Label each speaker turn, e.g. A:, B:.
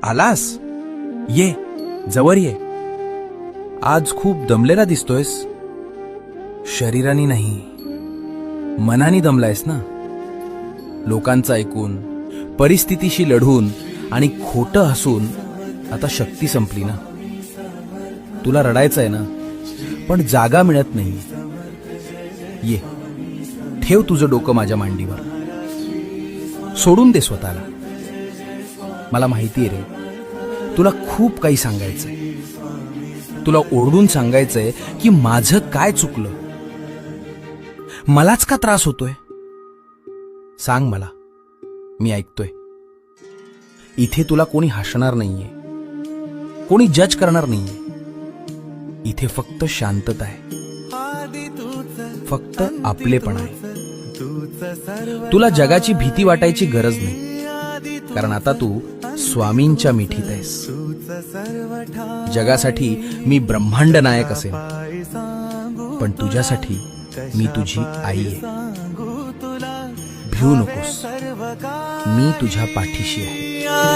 A: आलास? ये, जवळ ये. आज खूप दमलेला दिसतोयस. शरीराने नाही, मनाने दमलायस ना. लोकांचं ऐकून, परिस्थितीशी लढून आणि खोटं हसून आता शक्ती संपली ना. तुला रडायचं आहे ना, पण जागा मिळत नाही. ये, ठेव तुझं डोकं माझ्या मांडीवर. सोडून दे स्वतःला. मला माहितीये रे, तुला खूप काही सांगायचंय. तुला ओरडून सांगायचंय की माझं काय चुकलं, मलाच का त्रास होतोय. सांग मला, मी ऐकतोय. इथे तुला कोणी हसणार नाहीये, कोणी जज करणार नाहीये. इथे फक्त शांतता आहे, फक्त आपलेपण आहे. तुला जगाची भीती वाटायची गरज नाही, कारण आता तू स्वामींच्या मिठीत आहेस. जगासाठी मी ब्रह्मांड नायक असेन, पण तुझ्यासाठी मी तुझी आई आहे. भिवू नकोस, मी तुझ्या पाठीशी आहे.